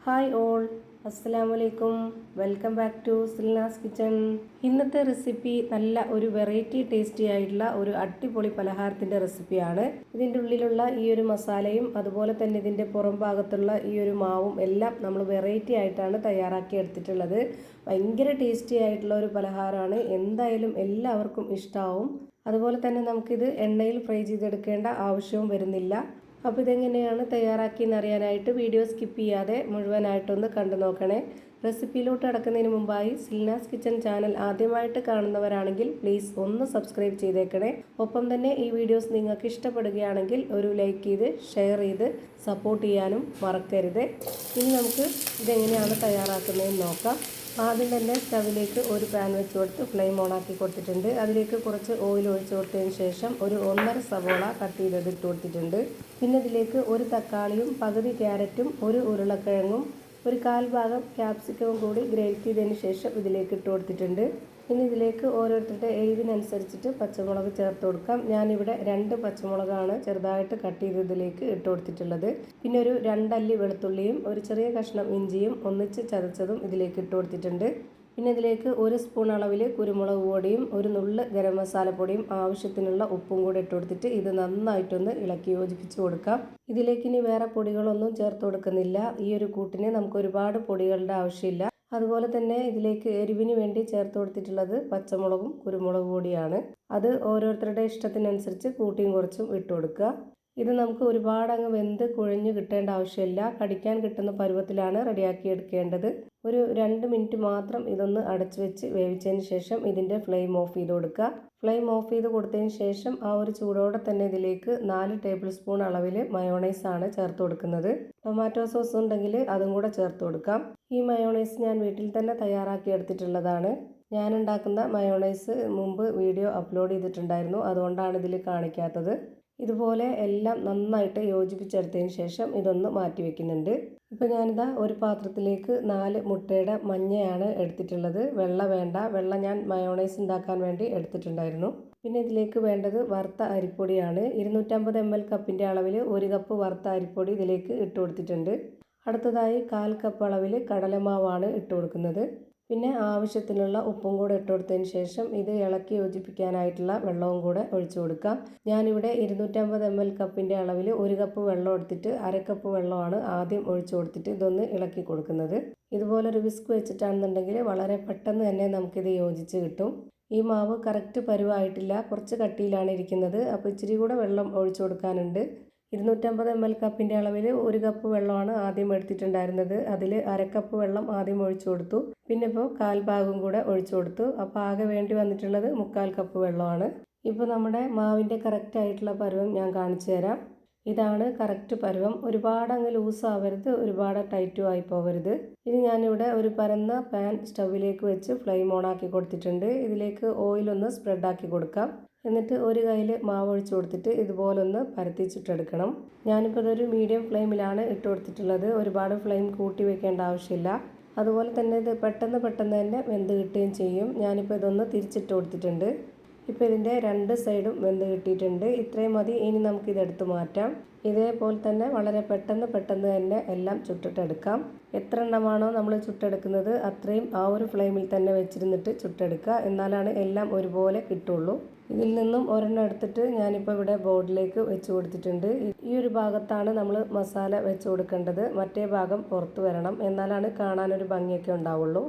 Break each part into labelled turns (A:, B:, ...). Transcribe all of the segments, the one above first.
A: Hi all, അസ്സലാമലൈക്കും. Welcome back to Silnas kitchen. ഇന്നത്തെ recipe നല്ല ഒരു വെറൈറ്റി ടേസ്റ്റി ആയിട്ടുള്ള ഒരു അടിപൊളി പലഹാരത്തിൻ്റെ റെസിപ്പിയാണ്. ഇതിൻ്റെ ഉള്ളിലുള്ള ഈ ഒരു മസാലയും അതുപോലെ തന്നെ ഇതിൻ്റെ പുറം ഭാഗത്തുള്ള ഈ ഒരു മാവും എല്ലാം നമ്മൾ വെറൈറ്റി ആയിട്ടാണ് തയ്യാറാക്കി എടുത്തിട്ടുള്ളത്. ഭയങ്കര ടേസ്റ്റി ആയിട്ടുള്ള ഒരു പലഹാരമാണ്. എന്തായാലും എല്ലാവർക്കും ഇഷ്ടമാവും. അതുപോലെ തന്നെ നമുക്കിത് എണ്ണയിൽ ഫ്രൈ ചെയ്തെടുക്കേണ്ട ആവശ്യവും വരുന്നില്ല. അപ്പോൾ ഇതെങ്ങനെയാണ് തയ്യാറാക്കിയെന്ന് അറിയാനായിട്ട് വീഡിയോ സ്കിപ്പ് ചെയ്യാതെ മുഴുവനായിട്ടൊന്ന് കണ്ടു നോക്കണേ. റെസിപ്പിയിലോട്ട് കടക്കുന്നതിന് മുമ്പായി സിൽനാസ് കിച്ചൺ ചാനൽ ആദ്യമായിട്ട് കാണുന്നവരാണെങ്കിൽ പ്ലീസ് ഒന്ന് സബ്സ്ക്രൈബ് ചെയ്തേക്കണേ. ഒപ്പം തന്നെ ഈ വീഡിയോസ് നിങ്ങൾക്ക് ഇഷ്ടപ്പെടുകയാണെങ്കിൽ ഒരു ലൈക്ക് ചെയ്ത് ഷെയർ ചെയ്ത് സപ്പോർട്ട് ചെയ്യാനും മറക്കരുത്. ഇനി നമുക്ക് ഇതെങ്ങനെയാണ് തയ്യാറാക്കുന്നതെന്ന് നോക്കാം. ആദ്യം തന്നെ സ്റ്റവിലേക്ക് ഒരു പാൻ വെച്ച് കൊടുത്ത് ഫ്ലെയിം ഓണാക്കി കൊടുത്തിട്ടുണ്ട്. അതിലേക്ക് കുറച്ച് ഓയിൽ ഒഴിച്ച് കൊടുത്തതിന് ശേഷം ഒരു 1.5 സവോള കട്ട് ചെയ്തത് ഇട്ട് കൊടുത്തിട്ടുണ്ട്. പിന്നെ ഇതിലേക്ക് ഒരു തക്കാളിയും പകുതി ക്യാരറ്റും ഒരു ഉരുളക്കിഴങ്ങും ഒരു 1/4 ഭാഗം ക്യാപ്സിക്കവും കൂടി ഗ്രേറ്റ് ചെയ്തതിന് ശേഷം ഇതിലേക്ക് ഇട്ട് കൊടുത്തിട്ടുണ്ട്. ഇനി ഇതിലേക്ക് ഓരോരുത്തരുടെ എരിവിനനുസരിച്ചിട്ട് പച്ചമുളക് ചേർത്ത് കൊടുക്കാം. ഞാനിവിടെ 2 പച്ചമുളകാണ് ചെറുതായിട്ട് കട്ട് ചെയ്ത് ഇതിലേക്ക് ഇട്ട് കൊടുത്തിട്ടുള്ളത്. പിന്നെ ഒരു 2 അല്ലി വെളുത്തുള്ളിയും ഒരു ചെറിയ കഷ്ണം ഇഞ്ചിയും ഒന്നിച്ച് ചതച്ചതും ഇതിലേക്ക് ഇട്ട് കൊടുത്തിട്ടുണ്ട്. പിന്നെ ഇതിലേക്ക് 1 സ്പൂൺ അളവിൽ കുരുമുളക് പൊടിയും ഒരു നുള്ള് ഗരം മസാലപ്പൊടിയും ആവശ്യത്തിനുള്ള ഉപ്പും കൂടി ഇട്ട് കൊടുത്തിട്ട് ഇത് നന്നായിട്ടൊന്ന് ഇളക്കി യോജിപ്പിച്ച് കൊടുക്കാം. ഇതിലേക്ക് ഇനി വേറെ പൊടികളൊന്നും ചേർത്ത് കൊടുക്കുന്നില്ല. ഈ ഒരു കൂട്ടിന് നമുക്ക് ഒരുപാട് പൊടികളുടെ ആവശ്യമില്ല. അതുപോലെ തന്നെ ഇതിലേക്ക് എരിവിന് വേണ്ടി ചേർത്ത് കൊടുത്തിട്ടുള്ളത് പച്ചമുളകും കുരുമുളക് പൊടിയാണ്. അത് ഓരോരുത്തരുടെ ഇഷ്ടത്തിനനുസരിച്ച് കൂട്ടിയും കുറച്ചും ഇട്ട് കൊടുക്കുക. ഇത് നമുക്ക് ഒരുപാട് അങ്ങ് വെന്ത് കുഴഞ്ഞ് കിട്ടേണ്ട ആവശ്യമില്ല. കടിക്കാൻ കിട്ടുന്ന പരുവത്തിലാണ് റെഡിയാക്കി എടുക്കേണ്ടത്. ഒരു 2 മിനിറ്റ് മാത്രം ഇതൊന്ന് അടച്ചു വെച്ച് വേവിച്ചതിന് ശേഷം ഇതിൻ്റെ ഫ്ലെയിം ഓഫ് ചെയ്ത് കൊടുക്കുക. ഫ്ലെയിം ഓഫ് ചെയ്ത് കൊടുത്തതിന് ശേഷം ആ ഒരു ചൂടോടെ തന്നെ ഇതിലേക്ക് 4 ടേബിൾ സ്പൂൺ അളവിൽ മയോണൈസ് ആണ് ചേർത്ത് കൊടുക്കുന്നത്. ടൊമാറ്റോ സോസ് ഉണ്ടെങ്കിൽ അതും കൂടെ ചേർത്ത് കൊടുക്കാം. ഈ മയോണൈസ് ഞാൻ വീട്ടിൽ തന്നെ തയ്യാറാക്കി എടുത്തിട്ടുള്ളതാണ്. ഞാൻ ഉണ്ടാക്കുന്ന മയോണൈസ് മുമ്പ് വീഡിയോ അപ്ലോഡ് ചെയ്തിട്ടുണ്ടായിരുന്നു, അതുകൊണ്ടാണ് ഇതിൽ കാണിക്കാത്തത്. ഇതുപോലെ എല്ലാം നന്നായിട്ട് യോജിപ്പിച്ചെടുത്തതിന് ശേഷം ഇതൊന്ന് മാറ്റി വയ്ക്കുന്നുണ്ട്. ഇപ്പോൾ ഞാനിതാ ഒരു പാത്രത്തിലേക്ക് 4 മുട്ടയുടെ മഞ്ഞയാണ് എടുത്തിട്ടുള്ളത്. വെള്ള വേണ്ട, വെള്ള ഞാൻ മയോണൈസ് ഉണ്ടാക്കാൻ വേണ്ടി എടുത്തിട്ടുണ്ടായിരുന്നു. പിന്നെ ഇതിലേക്ക് വേണ്ടത് വറുത്ത അരിപ്പൊടിയാണ്. 250 ml കപ്പിൻ്റെ അളവിൽ 1 കപ്പ് വറുത്ത അരിപ്പൊടി ഇതിലേക്ക് ഇട്ട് കൊടുത്തിട്ടുണ്ട്. അടുത്തതായി 1/4 കപ്പ് അളവിൽ കടലമാവാണ് ഇട്ട് കൊടുക്കുന്നത്. പിന്നെ ആവശ്യത്തിനുള്ള ഉപ്പും കൂടെ ഇട്ട് കൊടുത്തതിന് ശേഷം ഇത് ഇളക്കി യോജിപ്പിക്കാനായിട്ടുള്ള വെള്ളവും കൂടെ ഒഴിച്ചു കൊടുക്കാം. ഞാനിവിടെ 250 ml കപ്പിൻ്റെ അളവിൽ 1 കപ്പ് വെള്ളം എടുത്തിട്ട് 1/2 കപ്പ് വെള്ളമാണ് ആദ്യം ഒഴിച്ചു കൊടുത്തിട്ട് ഇതൊന്ന് ഇളക്കി കൊടുക്കുന്നത്. ഇതുപോലൊരു വിസ്ക് വെച്ചിട്ടാണെന്നുണ്ടെങ്കിൽ വളരെ പെട്ടെന്ന് തന്നെ നമുക്കിത് യോജിച്ച് കിട്ടും. ഈ മാവ് കറക്റ്റ് പരുവായിട്ടില്ല, കുറച്ച് കട്ടിയിലാണ് ഇരിക്കുന്നത്. അപ്പോൾ ഇച്ചിരി കൂടെ വെള്ളം ഒഴിച്ചു കൊടുക്കാനുണ്ട്. 250 ml കപ്പിൻ്റെ അളവിൽ 1 കപ്പ് വെള്ളമാണ് ആദ്യം എടുത്തിട്ടുണ്ടായിരുന്നത്. അതിൽ 1/2 കപ്പ് വെള്ളം ആദ്യം ഒഴിച്ചു കൊടുത്തു. പിന്നെ ഇപ്പോൾ 1/4 ഭാഗം കൂടെ ഒഴിച്ചു കൊടുത്തു. അപ്പോൾ ആകെ വേണ്ടി വന്നിട്ടുള്ളത് 3/4 കപ്പ് വെള്ളമാണ്. ഇപ്പോൾ നമ്മുടെ മാവിൻ്റെ കറക്റ്റ് ആയിട്ടുള്ള പരുവം ഞാൻ കാണിച്ചു തരാം. ഇതാണ് കറക്റ്റ് പരുവം. ഒരുപാട് അങ്ങ് ലൂസ് ആവരുത്, ഒരുപാട് ടൈറ്റും ആയി പോവരുത്. ഇനി ഞാനിവിടെ ഒരു പരന്ന പാൻ സ്റ്റവിലേക്ക് വെച്ച് ഫ്ലെയിം ഓൺ ആക്കി കൊടുത്തിട്ടുണ്ട്. ഇതിലേക്ക് ഓയിലൊന്ന് സ്പ്രെഡാക്കി കൊടുക്കാം. എന്നിട്ട് ഒരു കയ്യിൽ മാവ് ഒഴിച്ച് കൊടുത്തിട്ട് ഇതുപോലൊന്ന് പരത്തി ചുട്ടെടുക്കണം. ഞാനിപ്പോൾ ഇതൊരു മീഡിയം ഫ്ലെയിമിലാണ് ഇട്ട് കൊടുത്തിട്ടുള്ളത്. ഒരുപാട് ഫ്ലെയിം കൂട്ടി വെക്കേണ്ട ആവശ്യമില്ല. അതുപോലെ തന്നെ ഇത് പെട്ടെന്ന് തന്നെ വെന്ത് കിട്ടുകയും ചെയ്യും. ഞാനിപ്പോൾ ഇതൊന്ന് തിരിച്ചിട്ട് കൊടുത്തിട്ടുണ്ട്. ഇപ്പോൾ ഇതിൻ്റെ 2 സൈഡും വെന്ത് കിട്ടിയിട്ടുണ്ട്. ഇത്രയും മതി. ഇനി നമുക്കിതെടുത്ത് മാറ്റാം. ഇതേപോലെ തന്നെ വളരെ പെട്ടെന്ന് തന്നെ എല്ലാം ചുട്ടിട്ടെടുക്കാം. എത്ര എണ്ണമാണോ നമ്മൾ ചുട്ടെടുക്കുന്നത് അത്രയും ആ ഒരു ഫ്ലെയിമിൽ തന്നെ വെച്ചിരുന്നിട്ട് ചുട്ടെടുക്കുക. എന്നാലാണ് എല്ലാം ഒരുപോലെ കിട്ടുള്ളൂ. ഇതിൽ നിന്നും ഒരെണ്ണം എടുത്തിട്ട് ഞാനിപ്പോൾ ഇവിടെ ബോർഡിലേക്ക് വെച്ച് കൊടുത്തിട്ടുണ്ട്. ഈ ഒരു ഭാഗത്താണ് നമ്മൾ മസാല വെച്ച് കൊടുക്കേണ്ടത്. മറ്റേ ഭാഗം പുറത്ത് വരണം, എന്നാലാണ് കാണാനൊരു ഭംഗിയൊക്കെ ഉണ്ടാവുള്ളൂ.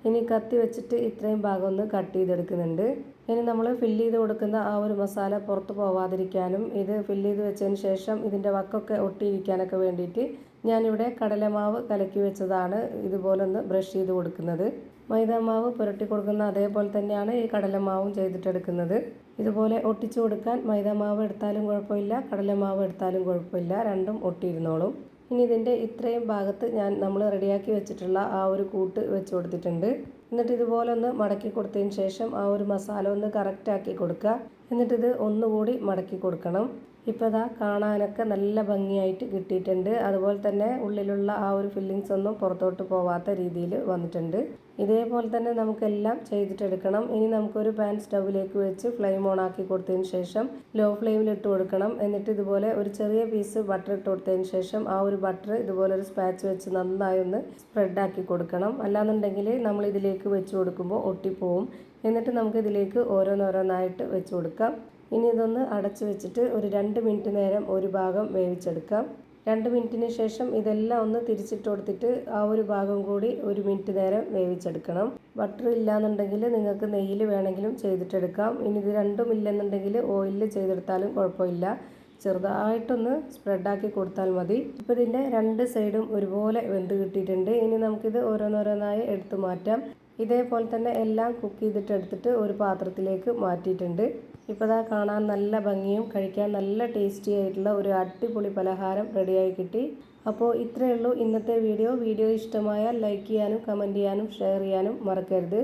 A: ഇനി കത്തി വെച്ചിട്ട് ഇത്രയും ഭാഗം ഒന്ന് കട്ട് ചെയ്തെടുക്കുന്നുണ്ട്. ഇനി നമ്മൾ ഫില്ല് ചെയ്ത് കൊടുക്കുന്ന ആ ഒരു മസാല പുറത്ത് പോവാതിരിക്കാനും ഇത് ഫില്ല് ചെയ്ത് വെച്ചതിന് ശേഷം ഇതിൻ്റെ വക്കൊക്കെ ഒട്ടിയിരിക്കാനൊക്കെ വേണ്ടിയിട്ട് ഞാനിവിടെ കടലമാവ് കലക്കി വെച്ചതാണ് ഇതുപോലെ ഒന്ന് ബ്രഷ് ചെയ്ത് കൊടുക്കുന്നത്. മൈദാമാവ് പുരട്ടി കൊടുക്കുന്ന അതേപോലെ തന്നെയാണ് ഈ കടലമാവും ചെയ്തിട്ടെടുക്കുന്നത്. ഇതുപോലെ ഒട്ടിച്ചു കൊടുക്കാൻ മൈദാമാവ് എടുത്താലും കുഴപ്പമില്ല, കടലമാവ് എടുത്താലും കുഴപ്പമില്ല, രണ്ടും ഒട്ടിയിരുന്നോളും. ഇനി ഇതിൻ്റെ ഇത്രയും ഭാഗത്ത് നമ്മൾ റെഡിയാക്കി വെച്ചിട്ടുള്ള ആ ഒരു കൂട്ട് വെച്ച് കൊടുത്തിട്ടുണ്ട്. എന്നിട്ട് ഇതുപോലെ ഒന്ന് മടക്കി കൊടുത്തതിന് ശേഷം ആ ഒരു മസാല ഒന്ന് കറക്റ്റാക്കി കൊടുക്കുക. എന്നിട്ടിത് ഒന്നുകൂടി മടക്കി കൊടുക്കണം. ഇപ്പോൾ ഇതാ കാണാനൊക്കെ നല്ല ഭംഗിയായിട്ട് കിട്ടിയിട്ടുണ്ട്. അതുപോലെ തന്നെ ഉള്ളിലുള്ള ആ ഒരു ഫില്ലിങ്സ് ഒന്നും പുറത്തോട്ട് പോവാത്ത രീതിയിൽ വന്നിട്ടുണ്ട്. ഇതേപോലെ തന്നെ നമുക്കെല്ലാം ചെയ്തിട്ടെടുക്കണം. ഇനി നമുക്കൊരു പാൻ സ്റ്റൗവിലേക്ക് വെച്ച് ഫ്ലെയിം ഓൺ ആക്കി കൊടുത്തതിന് ശേഷം ലോ ഫ്ലെയിമിൽ ഇട്ട് കൊടുക്കണം. എന്നിട്ട് ഇതുപോലെ ഒരു ചെറിയ പീസ് ബട്ടർ ഇട്ട് കൊടുത്തതിന് ശേഷം ആ ഒരു ബട്ടർ ഇതുപോലെ ഒരു സ്പാച്ച് വെച്ച് നന്നായി ഒന്ന് സ്പ്രെഡ് ആക്കി കൊടുക്കണം. അല്ലാന്നുണ്ടെങ്കിൽ നമ്മൾ ഇതിലേക്ക് വെച്ച് കൊടുക്കുമ്പോൾ ഒട്ടിപ്പോവും. എന്നിട്ട് നമുക്കിതിലേക്ക് ഓരോന്നോരോന്നായിട്ട് വെച്ച് കൊടുക്കാം. ഇനി ഇതൊന്ന് അടച്ചു വെച്ചിട്ട് ഒരു 2 മിനിറ്റ് നേരം ഒരു ഭാഗം വേവിച്ചെടുക്കാം. 2 മിനിറ്റിന് ശേഷം ഇതെല്ലാം ഒന്ന് തിരിച്ചിട്ട് കൊടുത്തിട്ട് ആ ഒരു ഭാഗം കൂടി 1 മിനിറ്റ് നേരം വേവിച്ചെടുക്കണം. ബട്ടർ ഇല്ലാന്നുണ്ടെങ്കിൽ നിങ്ങൾക്ക് നെയ്യിൽ വേണമെങ്കിലും ചെയ്തിട്ടെടുക്കാം. ഇനി ഇത് രണ്ടും ഇല്ലെന്നുണ്ടെങ്കിൽ ഓയിലിൽ ചെയ്തെടുത്താലും കുഴപ്പമില്ല. ചെറുതായിട്ടൊന്ന് സ്പ്രെഡാക്കി കൊടുത്താൽ മതി. ഇപ്പോൾ ഇതിൻ്റെ 2 സൈഡും ഒരുപോലെ വെന്ത് കിട്ടിയിട്ടുണ്ട്. ഇനി നമുക്കിത് ഓരോന്നോരോന്നായി എടുത്തു മാറ്റാം. ഇതേപോലെ തന്നെ എല്ലാം കുക്ക് ചെയ്തിട്ടെടുത്തിട്ട് ഒരു പാത്രത്തിലേക്ക് മാറ്റിയിട്ടുണ്ട്. ഇപ്പോൾ ഇതാ കാണാൻ നല്ല ഭംഗിയും കഴിക്കാൻ നല്ല ടേസ്റ്റി ആയിട്ടുള്ള ഒരു അടിപൊളി പലഹാരം റെഡിയായി കിട്ടി. അപ്പോൾ ഇത്രയേ ഉള്ളൂ ഇന്നത്തെ വീഡിയോ ഇഷ്ടമായാൽ ലൈക്ക് ചെയ്യാനും കമൻറ്റ് ചെയ്യാനും ഷെയർ ചെയ്യാനും മറക്കരുത്.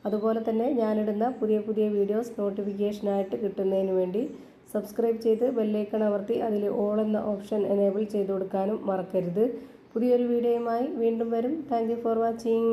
A: അതുപോലെ തന്നെ ഞാനിടുന്ന പുതിയ പുതിയ വീഡിയോസ് നോട്ടിഫിക്കേഷനായിട്ട് കിട്ടുന്നതിന് വേണ്ടി സബ്സ്ക്രൈബ് ചെയ്ത് ബെല്ലൈക്കൺ അമർത്തി അതിൽ ഓൾ എന്ന ഓപ്ഷൻ എനേബിൾ ചെയ്ത് കൊടുക്കാനും മറക്കരുത്. പുതിയൊരു വീഡിയോയുമായി വീണ്ടും വരും. Thank you for watching.